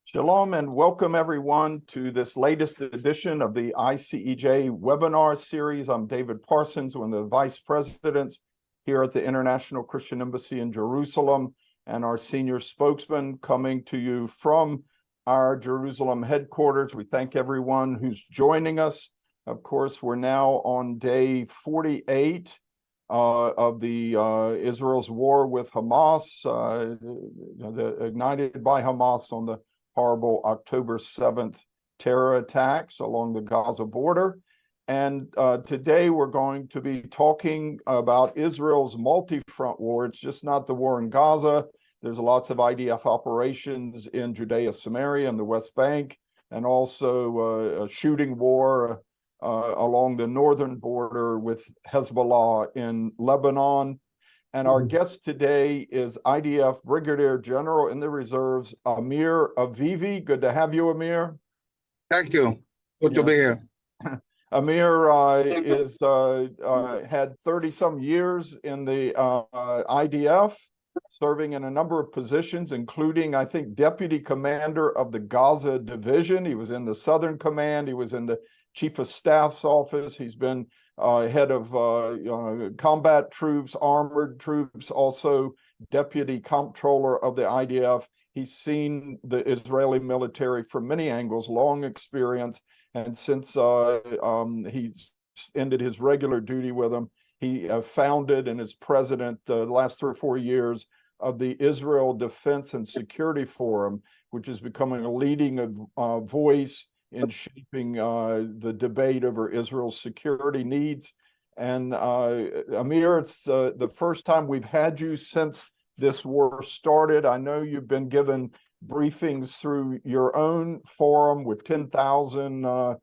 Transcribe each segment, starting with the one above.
Shalom and welcome everyone to this latest edition of the ICEJ webinar series. I'm David Parsons, one of the vice presidents here at the International Christian Embassy in Jerusalem, and our senior spokesman coming to you from our Jerusalem headquarters. We thank everyone who's joining us. Of course, we're now on day 48 of the Israel's war with Hamas, ignited by Hamas on the horrible October 7th terror attacks along the Gaza border. And today we're going to be talking about Israel's multi-front war. It's just not the war in Gaza. There's lots of IDF operations in Judea, Samaria, and the West Bank, and also a shooting war along the northern border with Hezbollah in Lebanon. And our guest today is IDF Brigadier General in the Reserves, Amir Avivi. Good to have you, Amir. Thank you. Good to be here. Amir had 30-some years in the IDF, serving in a number of positions, including, I think, Deputy Commander of the Gaza Division. He was in the Southern Command. He was in the Chief of Staff's office. He's been head of combat troops, armored troops, also Deputy Comptroller of the IDF. He's seen the Israeli military from many angles, long experience, and since he's ended his regular duty with them, he founded and is president the last 3 or 4 years of the Israel Defense and Security Forum, which is becoming a leading voice in shaping the debate over Israel's security needs. And Amir, it's the first time we've had you since this war started. I know you've been given briefings through your own forum with 10,000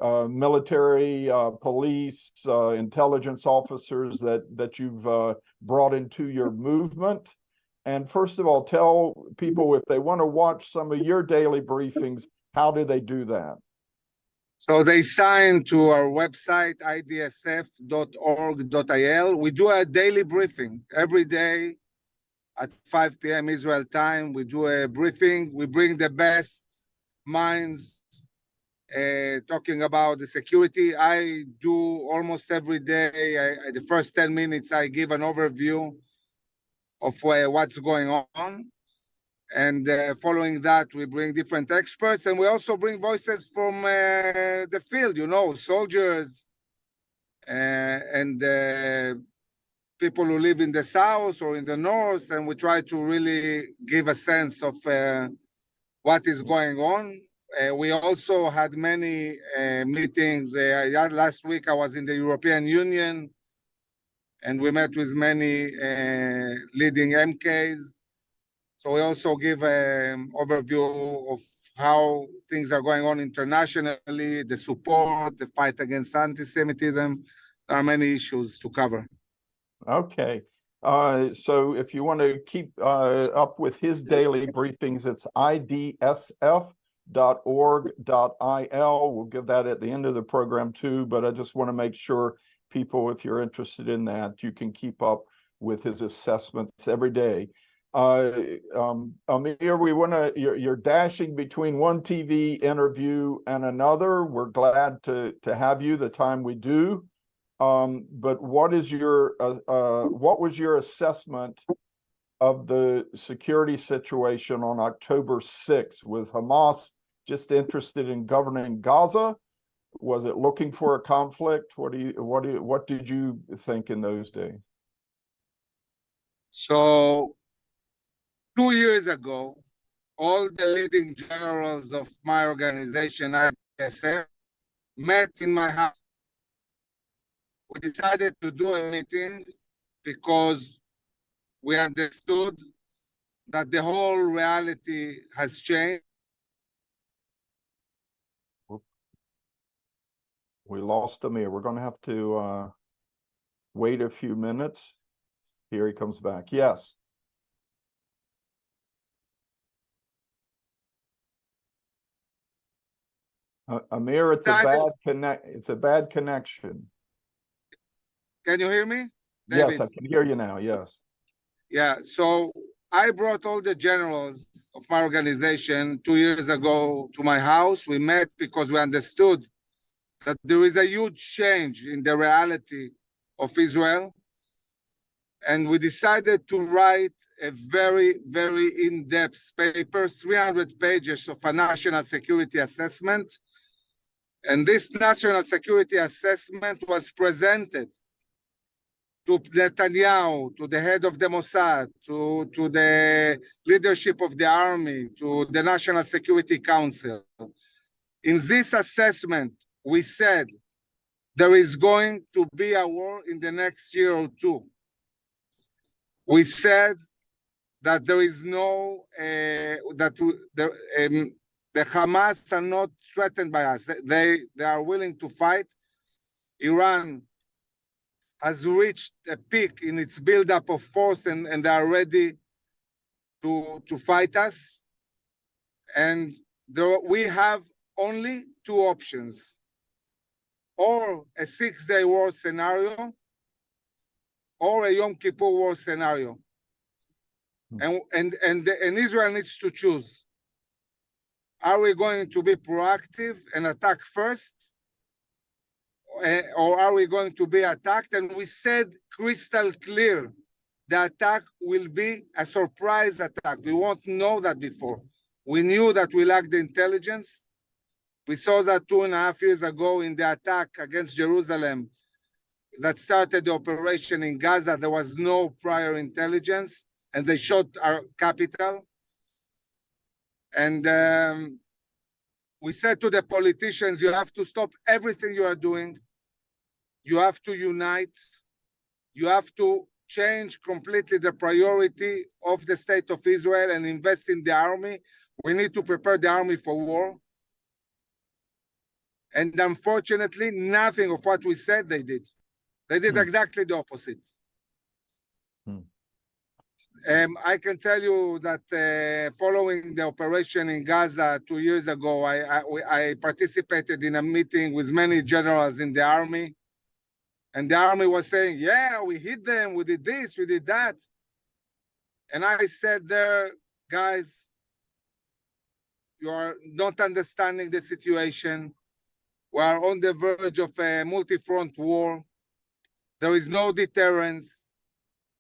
military, police, intelligence officers that you've brought into your movement. And first of all, tell people if they want to watch some of your daily briefings, how do they do that? So they sign to our website, idsf.org.il. We do a daily briefing every day at 5 p.m. Israel time. We do a briefing. We bring the best minds talking about the security. I do almost every day. The first 10 minutes, I give an overview of what's going on. And following that, we bring different experts, and we also bring voices from the field, you know, soldiers and people who live in the south or in the north, and we try to really give a sense of what is going on. We also had many meetings. Last week, I was in the European Union, and we met with many leading MKs. So we also give an overview of how things are going on internationally, the support, the fight against anti-Semitism. There are many issues to cover. Okay. So if you want to keep up with his daily briefings, it's idsf.org.il. We'll give that at the end of the program too, but I just want to make sure people, if you're interested in that, you can keep up with his assessments every day. Amir, you're dashing between one TV interview and another. We're glad to have you the time we do. But what was your assessment of the security situation on October 6th? Was Hamas just interested in governing Gaza? Was it looking for a conflict? What did you think in those days? So 2 years ago, all the leading generals of my organization, IDSF, met in my house. We decided to do a meeting because we understood that the whole reality has changed. We lost Amir. We're going to have to wait a few minutes. Here he comes back. Yes. Amir, it's a bad connection. Can you hear me, David? Yes, I can hear you now. Yes. Yeah. So I brought all the generals of my organization 2 years ago to my house. We met because we understood that there is a huge change in the reality of Israel. And we decided to write a very, very in-depth paper, 300 pages of a national security assessment. And this national security assessment was presented to Netanyahu, to the head of the Mossad, to the leadership of the army, to the National Security Council. In this assessment, we said there is going to be a war in the next year or two. We said that there is no, the Hamas are not threatened by us. They are willing to fight. Iran has reached a peak in its buildup of force, and they are ready to fight us. And we have only two options: or a 6-day war scenario, or a Yom Kippur war scenario. And Israel needs to choose. Are we going to be proactive and attack first? Or are we going to be attacked? And we said crystal clear, the attack will be a surprise attack. We won't know that before. We knew that we lacked the intelligence. We saw that 2.5 years ago in the attack against Jerusalem that started the operation in Gaza. There was no prior intelligence, and they shot our capital. And we said to the politicians, you have to stop everything you are doing. You have to unite. You have to change completely the priority of the state of Israel and invest in the army. We need to prepare the army for war. And unfortunately, nothing of what we said they did. They did exactly the opposite. I can tell you that following the operation in Gaza 2 years ago, I participated in a meeting with many generals in the army. And the army was saying, yeah, we hit them, we did this, we did that. And I said there, guys, you are not understanding the situation. We are on the verge of a multi-front war. There is no deterrence.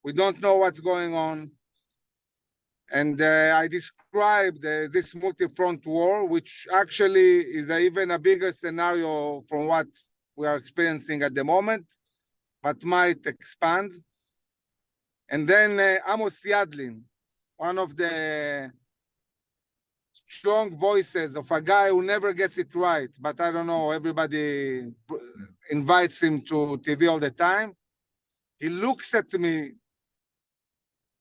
We don't know what's going on. And I described this multi-front war, which actually is even a bigger scenario from what we are experiencing at the moment, but might expand. And then Amos Yadlin, one of the strong voices of a guy who never gets it right, but I don't know, everybody invites him to TV all the time. He looks at me,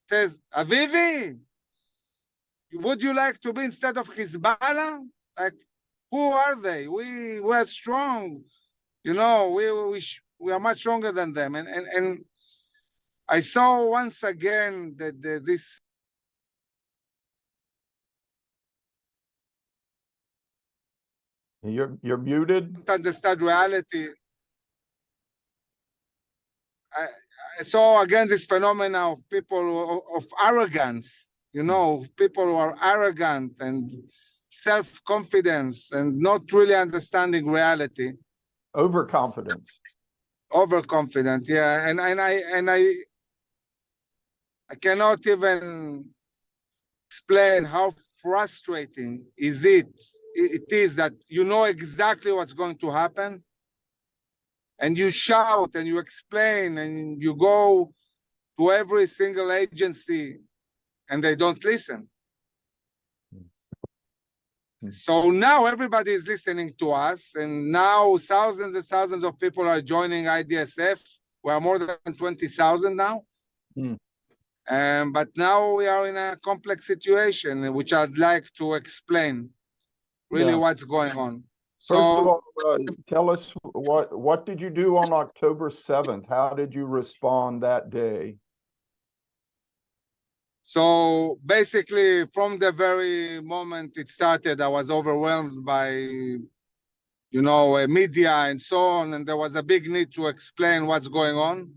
says, Avivi, would you like to be instead of Hezbollah? Like, who are they? We are strong. You know, we are much stronger than them. And I saw once again that this You're muted. don't understand reality. I saw again this phenomena of people of arrogance, you know, people who are arrogant and self-confidence and not really understanding reality. Overconfidence. Overconfident, yeah. And I cannot even explain how frustrating it is that you know exactly what's going to happen, and you shout and you explain and you go to every single agency and they don't listen. So now everybody is listening to us, and now thousands and thousands of people are joining IDSF. We are more than 20,000 now. But now we are in a complex situation, which I'd like to explain really what's going on. First of all, tell us what did you do on October 7th? How did you respond that day? So basically, from the very moment it started, I was overwhelmed by, you know, media and so on, and there was a big need to explain what's going on.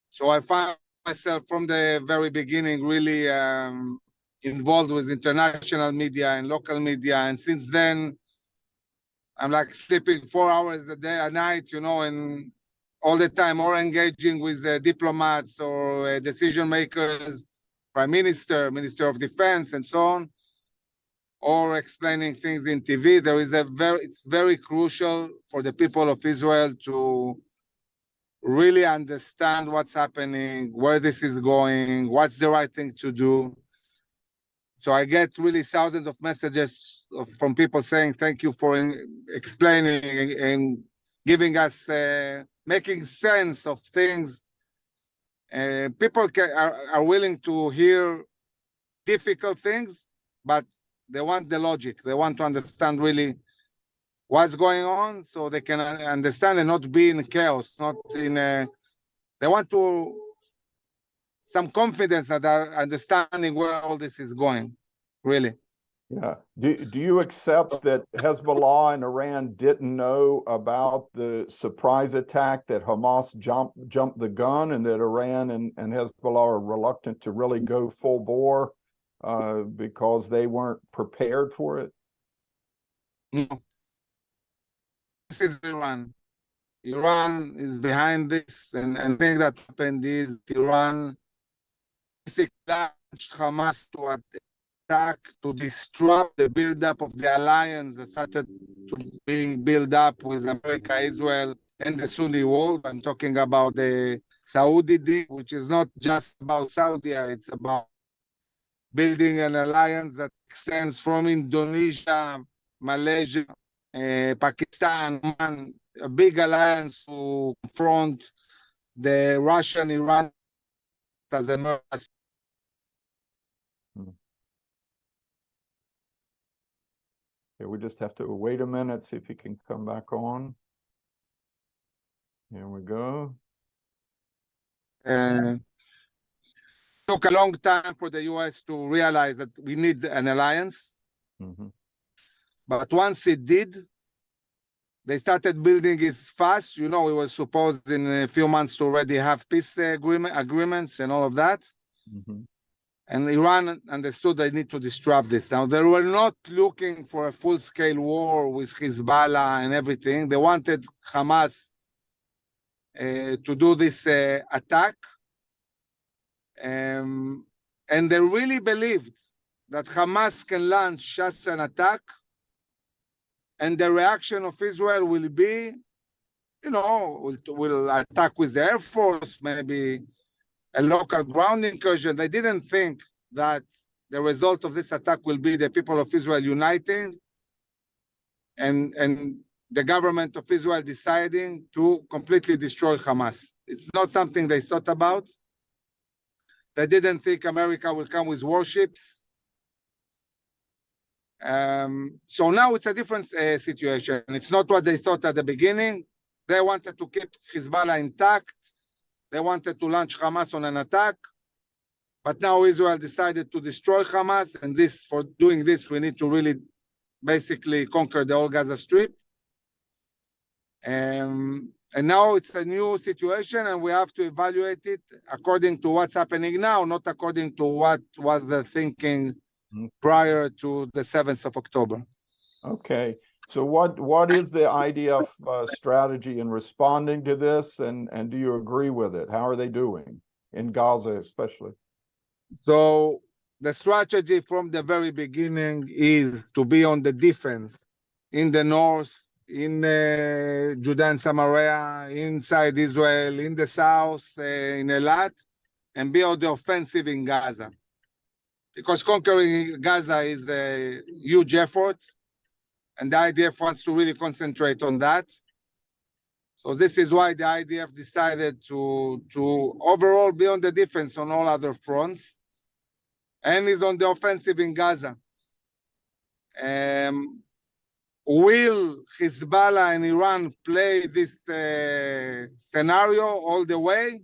So I found myself from the very beginning really involved with international media and local media, and since then, I'm like sleeping 4 hours a night, you know, and all the time, or engaging with diplomats or decision makers, prime minister, minister of defense, and so on, or explaining things in TV. It's very crucial for the people of Israel to really understand what's happening, where this is going, what's the right thing to do. So I get really thousands of messages from people saying, thank you for explaining and giving us, making sense of things. People are willing to hear difficult things, but they want the logic. They want to understand really what's going on so they can understand and not be in chaos, not in they want some confidence that are understanding where all this is going, really. Yeah. Do you accept that Hezbollah and Iran didn't know about the surprise attack, that Hamas jumped the gun, and that Iran and Hezbollah are reluctant to really go full bore because they weren't prepared for it? No. This is Iran. Iran is behind this, and the thing that happened is Iran basically launched Hamas to attack, to disrupt the buildup of the alliance that started to being built up with America, Israel, and the Sunni world. I'm talking about the Saudi deal, which is not just about Saudi, it's about building an alliance that extends from Indonesia, Malaysia, Pakistan, Oman, a big alliance to confront the Russian-Iran as a Okay, we just have to wait a minute, see if he can come back on. Here we go. took a long time for the US to realize that we need an alliance. Mhm. But once it did, they started building it fast. You know, we were supposed in a few months to already have peace agreements and all of that. Mhm. And Iran understood they need to disrupt this. Now, they were not looking for a full-scale war with Hezbollah and everything. They wanted Hamas to do this attack. And they really believed that Hamas can launch such an attack, and the reaction of Israel will be, you know, will attack with the Air Force, maybe a local ground incursion. They didn't think that the result of this attack will be the people of Israel uniting and the government of Israel deciding to completely destroy Hamas. It's not something they thought about. They didn't think America will come with warships. So now it's a different situation. It's not what they thought at the beginning. They wanted to keep Hezbollah intact. They wanted to launch Hamas on an attack. But now Israel decided to destroy Hamas. And for doing this, we need to really basically conquer the whole Gaza Strip. And now it's a new situation, and we have to evaluate it according to what's happening now, not according to what was the thinking prior to the 7th of October. Okay. So what is the IDF strategy in responding to this, and do you agree with it? How are they doing in Gaza especially? So the strategy from the very beginning is to be on the defense in the north, in Judea and Samaria, inside Israel, in the south, in Eilat, and be on the offensive in Gaza. Because conquering Gaza is a huge effort, and the IDF wants to really concentrate on that. So this is why the IDF decided to overall be on the defense on all other fronts, and is on the offensive in Gaza. Will Hezbollah and Iran play this scenario all the way?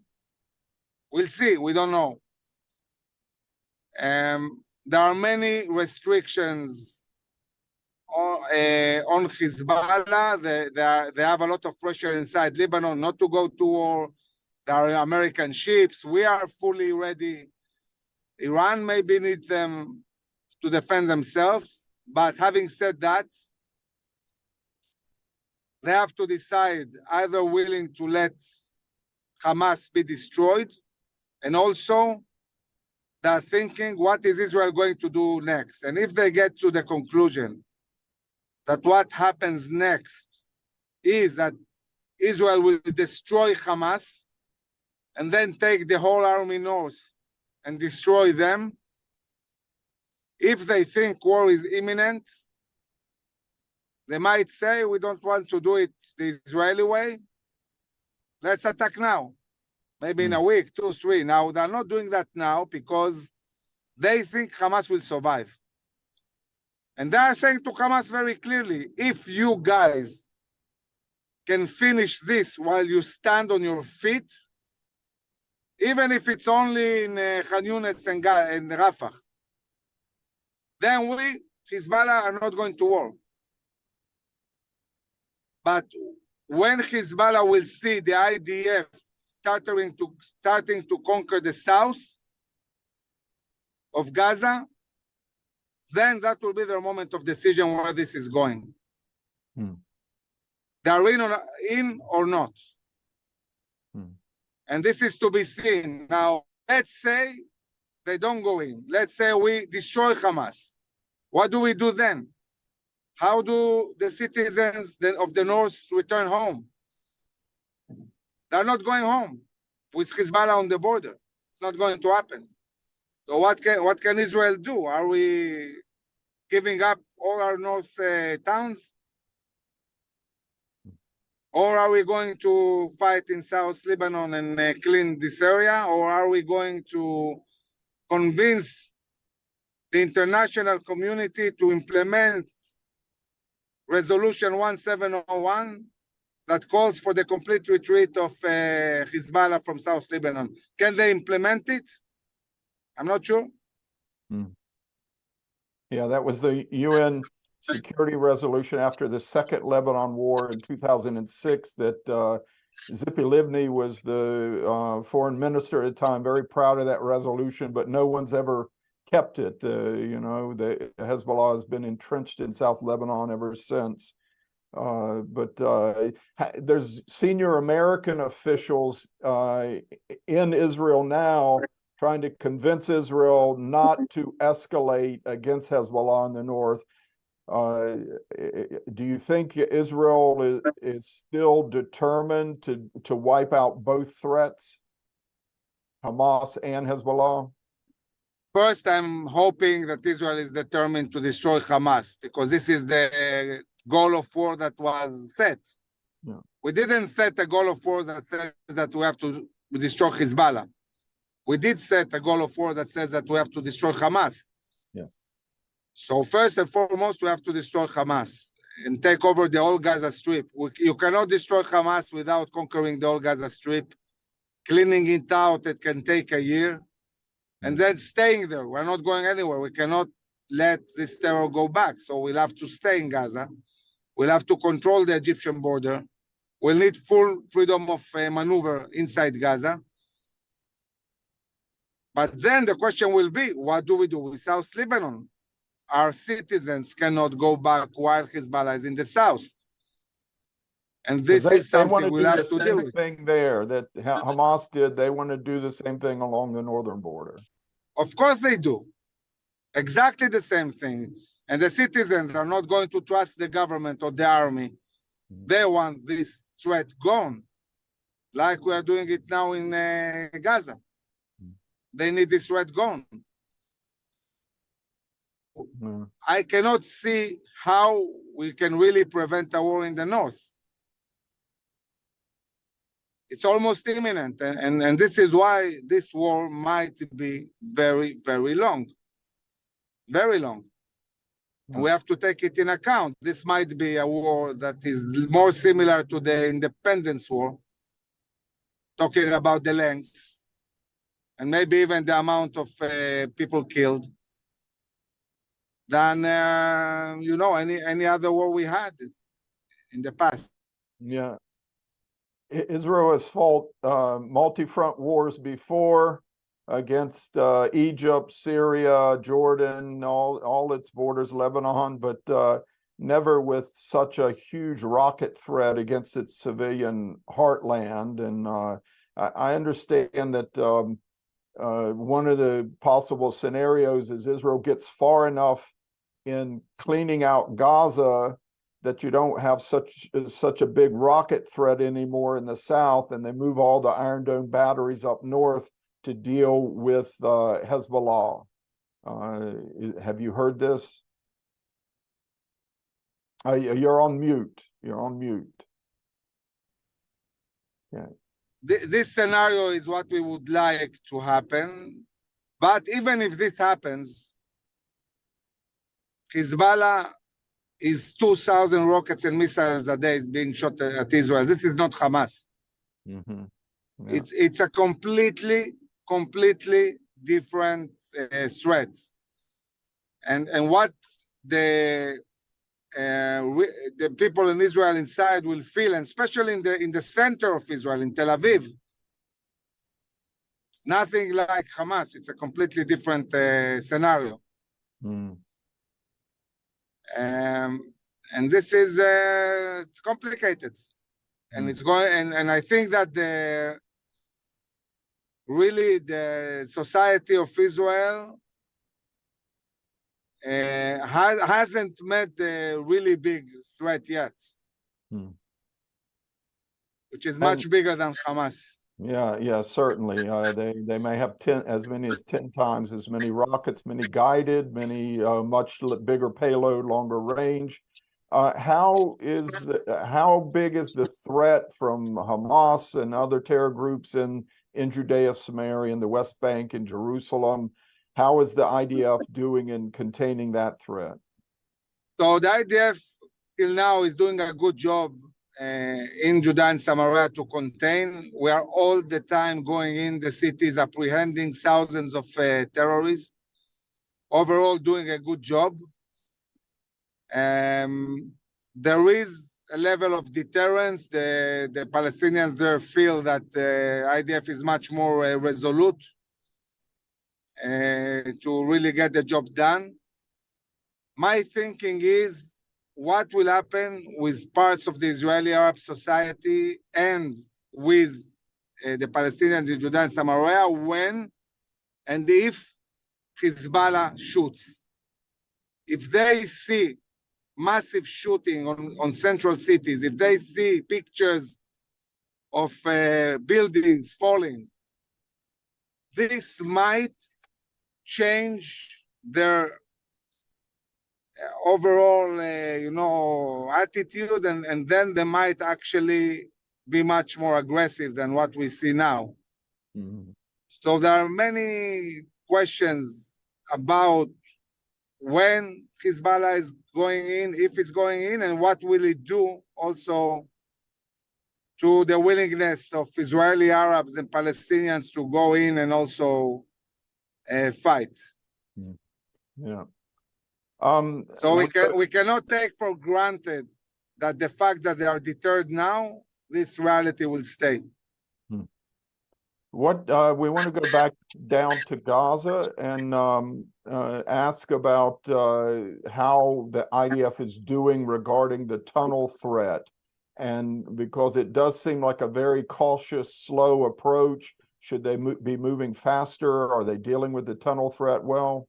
We'll see. We don't know. There are many restrictions on Hezbollah. They have a lot of pressure inside Lebanon not to go to war. There are American ships. We are fully ready. Iran maybe needs them to defend themselves. But having said that, they have to decide either willing to let Hamas be destroyed, and also they're thinking, what is Israel going to do next? And if they get to the conclusion that what happens next is that Israel will destroy Hamas and then take the whole army north and destroy them, if they think war is imminent, they might say, we don't want to do it the Israeli way. Let's attack now. Maybe in a week, 2, 3. Now, they're not doing that now because they think Hamas will survive. And they are saying to Hamas very clearly, if you guys can finish this while you stand on your feet, even if it's only in Khan Yunis and Rafah, then we, Hezbollah, are not going to war. But when Hezbollah will see the IDF starting to conquer the south of Gaza, then that will be their moment of decision where this is going. They are in or not. And this is to be seen. Now, let's say they don't go in. Let's say we destroy Hamas. What do we do then? How do the citizens of the north return home? They're not going home with Hezbollah on the border. It's not going to happen. So what can Israel do? Are we giving up all our north towns? Or are we going to fight in South Lebanon and clean this area? Or are we going to convince the international community to implement Resolution 1701 that calls for the complete retreat of Hezbollah from South Lebanon? Can they implement it? I'm not sure. Yeah, that was the UN security resolution after the second Lebanon war in 2006 that Tzipi Livni was the foreign minister at the time, very proud of that resolution, but no one's ever kept it. The Hezbollah has been entrenched in South Lebanon ever since. But there's senior American officials in Israel now trying to convince Israel not to escalate against Hezbollah in the north. Do you think Israel is still determined to wipe out both threats, Hamas and Hezbollah? First, I'm hoping that Israel is determined to destroy Hamas, because this is the goal of war that was set. Yeah. We didn't set a goal of war that says that we have to destroy Hezbollah. We did set a goal of war that says that we have to destroy Hamas. Yeah. So first and foremost, we have to destroy Hamas and take over the whole Gaza Strip. You cannot destroy Hamas without conquering the whole Gaza Strip. Cleaning it out, it can take a year. And then staying there. We're not going anywhere. We cannot let this terror go back. So we'll have to stay in Gaza. We'll have to control the Egyptian border. We'll need full freedom of maneuver inside Gaza. But then the question will be, what do we do with South Lebanon? Our citizens cannot go back while Hezbollah is in the south. And this is something we'll have to deal with. Thing there that Hamas did, they want to do the same thing along the northern border. Of course they do. Exactly the same thing. And the citizens are not going to trust the government or the army. They want this threat gone, like we are doing it now in Gaza. They need this threat gone. I cannot see how we can really prevent a war in the north. It's almost imminent, and this is why this war might be very, very long. Very long. And we have to take it in account. This might be a war that is more similar to the independence war, talking about the lengths, and maybe even the amount of people killed, than any other war we had in the past. Yeah. Israel has fought multi-front wars before against Egypt, Syria, Jordan, all its borders, Lebanon, but never with such a huge rocket threat against its civilian heartland. And I understand that one of the possible scenarios is Israel gets far enough in cleaning out Gaza that you don't have such a big rocket threat anymore in the south, and they move all the Iron Dome batteries up north to deal with Hezbollah. Have you heard this? You're on mute. You're on mute. Yeah. This scenario is what we would like to happen. But even if this happens, Hezbollah is 2,000 rockets and missiles a day being shot at Israel. This is not Hamas. Mm-hmm. Yeah. It's a completely different threat. And what the people in Israel inside will feel, and especially in the center of Israel, in Tel Aviv, nothing like Hamas. It's a completely different scenario. Mm. And this is it's complicated, and it's going. And I think that the society of Israel hasn't met the really big threat yet, which is much bigger than Hamas. Yeah, certainly. They may have as many as 10 times as many rockets, many guided, many much bigger payload, longer range. How big is the threat from Hamas and other terror groups in Judea, Samaria, and the West Bank and Jerusalem? How is the IDF doing in containing that threat? So the IDF till now is doing a good job in Judah and Samaria to contain. We are all the time going in the cities, apprehending thousands of terrorists. Overall, doing a good job. There is a level of deterrence. The Palestinians there feel that the IDF is much more resolute to really get the job done. My thinking is, what will happen with parts of the Israeli Arab society and with the Palestinians in Judah and Samaria when and if Hezbollah shoots? If they see massive shooting on central cities, if they see pictures of buildings falling, this might change their overall, attitude, and then they might actually be much more aggressive than what we see now. Mhm. So there are many questions about when Hezbollah is going in, if it's going in, and what will it do also to the willingness of Israeli Arabs and Palestinians to go in and also fight. Yeah. So we cannot take for granted that the fact that they are deterred now, this reality will stay. What we want to go back down to Gaza and ask about how the IDF is doing regarding the tunnel threat. And because it does seem like a very cautious, slow approach, should they be moving faster? Are they dealing with the tunnel threat well?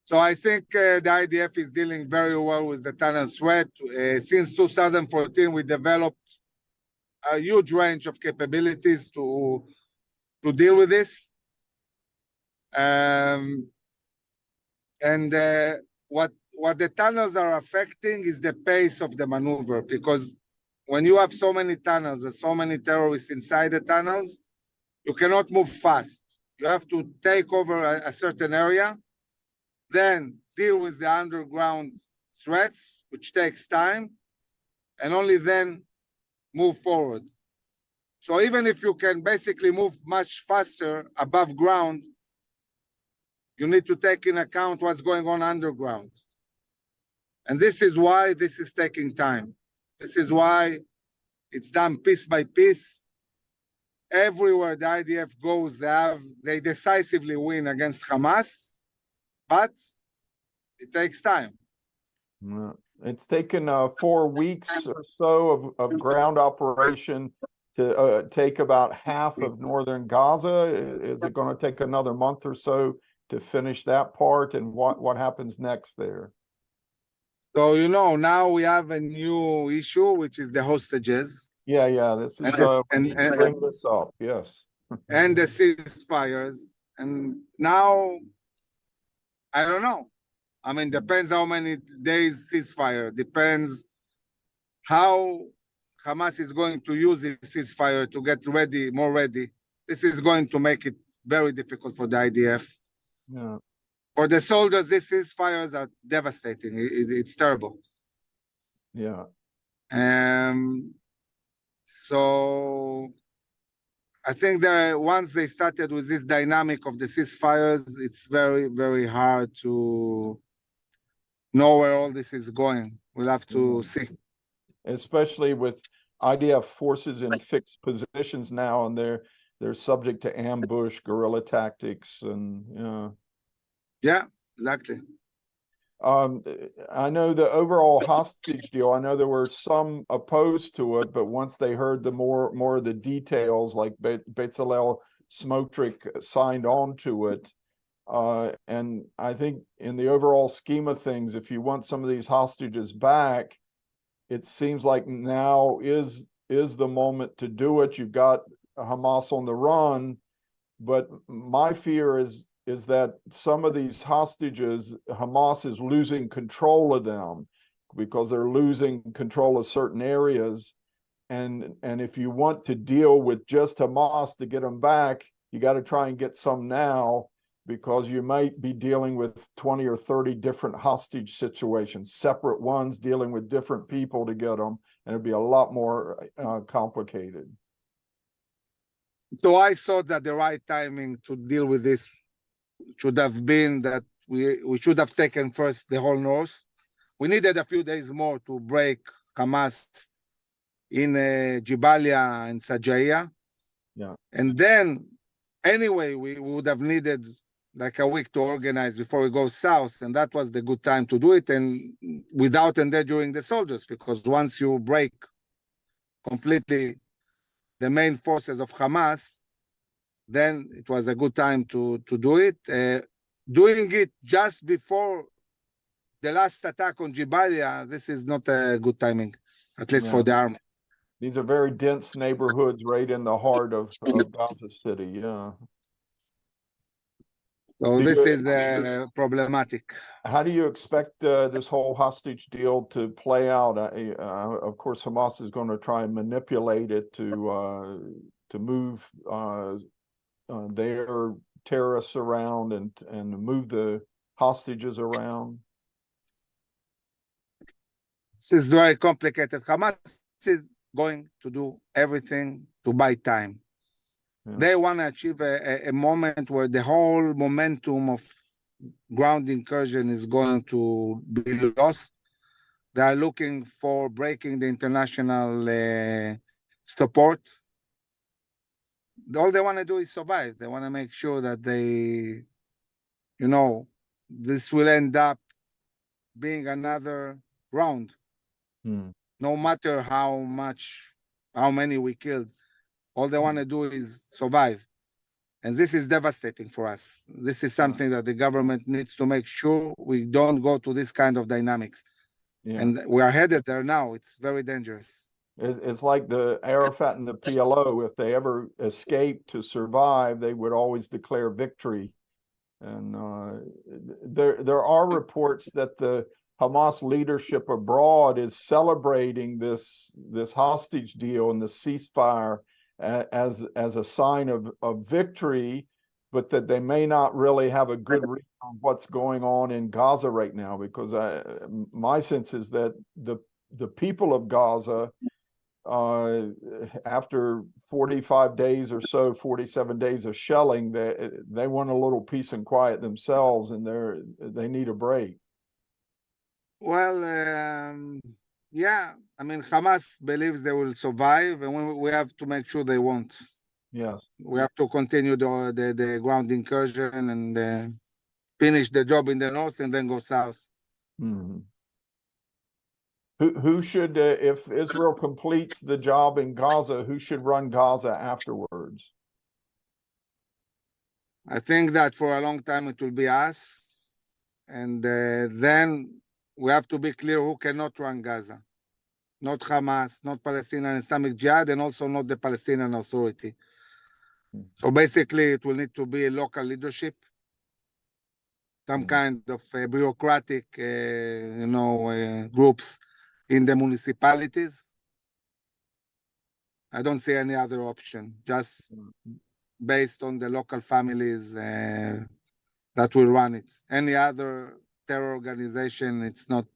So I think the IDF is dealing very well with the tunnel threat. Since 2014, we developed a huge range of capabilities to deal with this. And what the tunnels are affecting is the pace of the maneuver, because when you have so many tunnels and so many terrorists inside the tunnels, you cannot move fast. You have to take over a certain area, then deal with the underground threats, which takes time, and only then move forward. So even if you can basically move much faster above ground, you need to take in account what's going on underground. And this is why this is taking time. This is why it's done piece by piece. Everywhere the IDF goes, they decisively win against Hamas, but it takes time. It's taken 4 weeks or so of ground operation to take about half of northern Gaza. Is it going to take another month or so to finish that part? And what happens next there? So, now we have a new issue, which is the hostages. Yeah, this is bring this up, yes. And the ceasefires. And now, I don't know. I mean, depends how many days ceasefire, depends how Hamas is going to use this ceasefire to get ready, more ready. This is going to make it very difficult for the IDF. Yeah. For the soldiers, these ceasefires are devastating. It's terrible. Yeah. So I think that once they started with this dynamic of the ceasefires, it's very, very hard to know where all this is going. We'll have to see. Especially with IDF forces in fixed positions now, and they're subject to ambush, guerrilla tactics, and Yeah, exactly. I know the overall hostage deal, I know there were some opposed to it, but once they heard the more of the details, like Bezalel Smotrich signed on to it. And I think in the overall scheme of things, if you want some of these hostages back, it seems like now is the moment to do it. You've got Hamas on the run, but my fear is that some of these hostages, Hamas is losing control of them because they're losing control of certain areas. And if you want to deal with just Hamas to get them back, you got to try and get some now. because you might be dealing with 20 or 30 different hostage situations, separate ones dealing with different people to get them, and it'd be a lot more complicated. So I thought that the right timing to deal with this should have been that we should have taken first the whole north. We needed a few days more to break Hamas in Jabalia and Sajaya. Yeah. And then, anyway, we would have needed like a week to organize before we go south. And that was the good time to do it, and without endangering the soldiers, because once you break completely the main forces of Hamas, then it was a good time to do it. Doing it just before the last attack on Jabalia, this is not a good timing, at least for the army. These are very dense neighborhoods right in the heart of Gaza City. Yeah. So this is problematic. How do you expect this whole hostage deal to play out? Of course, Hamas is going to try and manipulate it to move their terrorists around and move the hostages around. This is very complicated. Hamas is going to do everything to buy time. Yeah. They want to achieve a moment where the whole momentum of ground incursion is going to be lost. They are looking for breaking the international support. All they want to do is survive. They want to make sure that they, this will end up being another round. No matter how many we killed, all they want to do is survive. And this is devastating for us. This is something that the government needs to make sure we don't go to this kind of dynamics. Yeah. And we are headed there now. It's very dangerous. It's like the Arafat and the PLO. If they ever escaped to survive, they would always declare victory. And there are reports that the Hamas leadership abroad is celebrating this hostage deal and the ceasefire as a sign of victory, but that they may not really have a good read on what's going on in Gaza right now, because my sense is that the people of Gaza, after 45 days or so, 47 days of shelling, they want a little peace and quiet themselves, and they need a break. Well, yeah, I mean, Hamas believes they will survive, and we have to make sure they won't. Yes. We have to continue the ground incursion and finish the job in the north and then go south. Mm-hmm. Who should, if Israel completes the job in Gaza, who should run Gaza afterwards? I think that for a long time it will be us. And then we have to be clear who cannot run Gaza. Not Hamas, not Palestinian Islamic Jihad, and also not the Palestinian Authority. So basically, it will need to be a local leadership, some kind of bureaucratic, groups in the municipalities. I don't see any other option, just based on the local families that will run it. Any other terror organization, it's not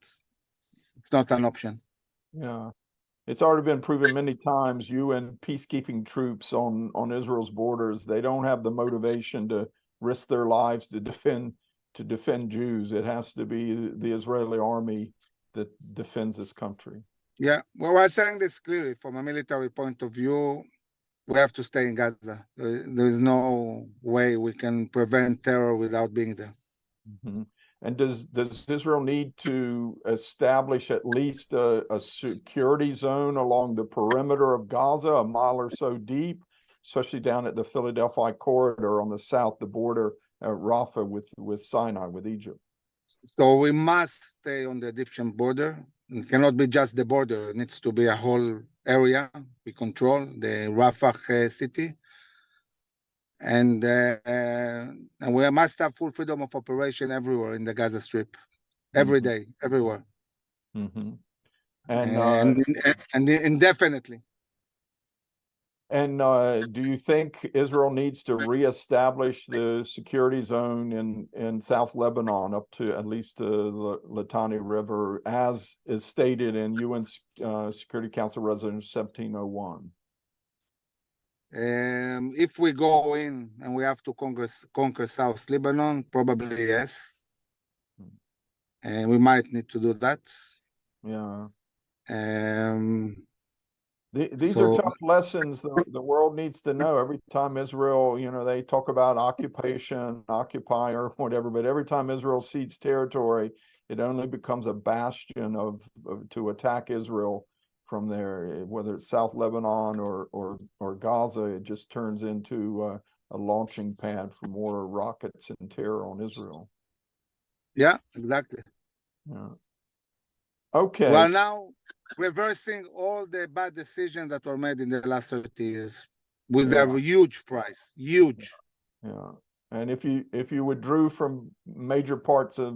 an option. Yeah, it's already been proven many times. UN peacekeeping troops on Israel's borders, they don't have the motivation to risk their lives to defend Jews. It has to be the Israeli army that defends this country. Yeah, well, we're saying this clearly from a military point of view. We have to stay in Gaza. There is no way we can prevent terror without being there. Mm-hmm. And does Israel need to establish at least a security zone along the perimeter of Gaza, a mile or so deep, especially down at the Philadelphia corridor on the south, the border Rafah with Sinai, with Egypt? So we must stay on the Egyptian border. It cannot be just the border. It needs to be a whole area we control, the Rafah city. And we must have full freedom of operation everywhere in the Gaza Strip, every day, everywhere, mm-hmm. and indefinitely. And do you think Israel needs to reestablish the security zone in South Lebanon up to at least the Litani River, as is stated in UN Security Council Resolution 1701? If we go in and we have to conquer South Lebanon, probably yes. And we might need to do that. Yeah. Um, These So- are tough lessons the world needs to know. Every time Israel, they talk about occupation, occupier, whatever, but every time Israel cedes territory, it only becomes a bastion to attack Israel from there, whether it's South Lebanon or Gaza. It just turns into a launching pad for more rockets and terror on Israel. yeah, exactly. Yeah. Okay. We are now reversing all the bad decisions that were made in the last 30 years with Yeah. a huge price, huge. Yeah. And if you withdrew from major parts of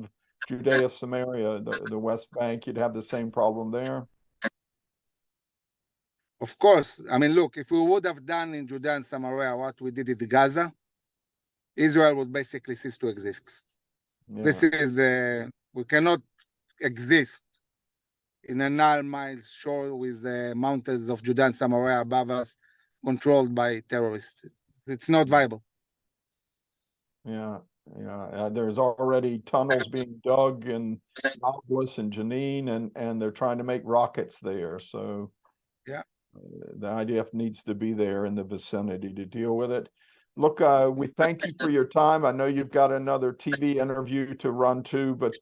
Judea, Samaria, the West Bank, you'd have the same problem there. Of course, I mean, look, if we would have done in Judea and Samaria what we did in Gaza, Israel would basically cease to exist. Yeah. This is we cannot exist in a 9 miles shore with the mountains of Judea and Samaria above us, controlled by terrorists. It's not viable. Yeah. Yeah. There's already tunnels being dug in Nablus and Jenin, and they're trying to make rockets there. So Yeah. The IDF needs to be there in the vicinity to deal with it. Look, we thank you for your time. I know you've got another TV interview to run too, but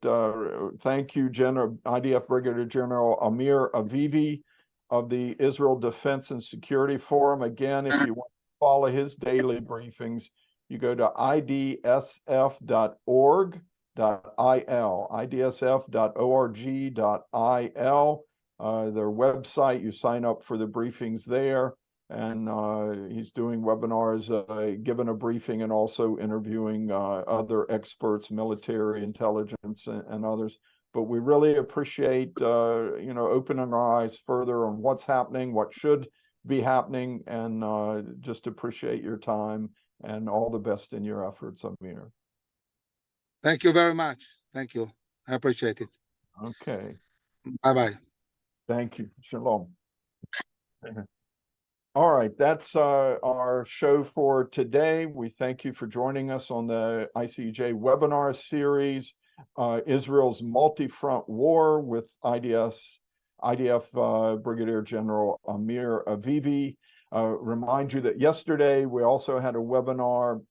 thank you, IDF Brigadier General Amir Avivi of the Israel Defense and Security Forum. Again, if you want to follow his daily briefings, you go to idsf.org.il, idsf.org.il. Their website, you sign up for the briefings there, and he's doing webinars, giving a briefing and also interviewing other experts, military intelligence and others. But we really appreciate opening our eyes further on what's happening, what should be happening, and just appreciate your time, and all the best in your efforts, Amir. Thank you very much. Thank you. I appreciate it. Okay. Bye-bye. Thank you. Shalom. All right, that's our show for today. We thank you for joining us on the ICEJ webinar series, Israel's multi-front war with IDF Brigadier General Amir Avivi. Remind you that yesterday we also had a webinar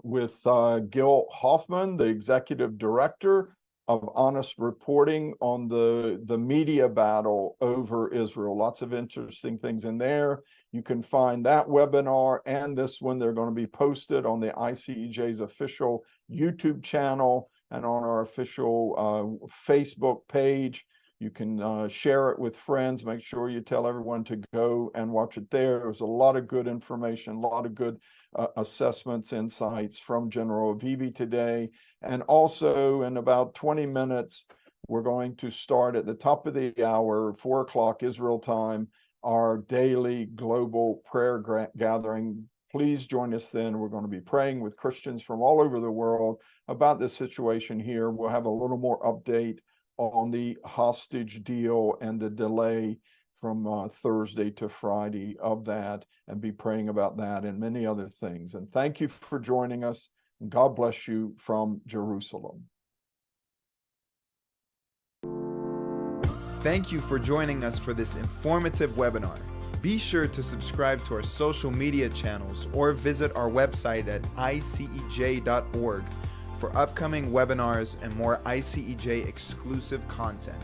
with Gil Hoffman, the Executive Director of Honest Reporting, on the media battle over Israel. Lots of interesting things in there. You can find that webinar and this one. They're going to be posted on the ICEJ's official YouTube channel and on our official Facebook page. You can share it with friends. Make sure you tell everyone to go and watch it there. There's a lot of good information, a lot of good assessments, insights from General Avivi today. And also in about 20 minutes, we're going to start at the top of the hour, 4 o'clock Israel time, our daily global prayer gathering. Please join us then. We're going to be praying with Christians from all over the world about the situation here. We'll have a little more update on the hostage deal and the delay from Thursday to Friday of that, and be praying about that and many other things. And thank you for joining us. God bless you from Jerusalem. Thank you for joining us for this informative webinar. Be sure to subscribe to our social media channels or visit our website at icej.org for upcoming webinars and more ICEJ exclusive content.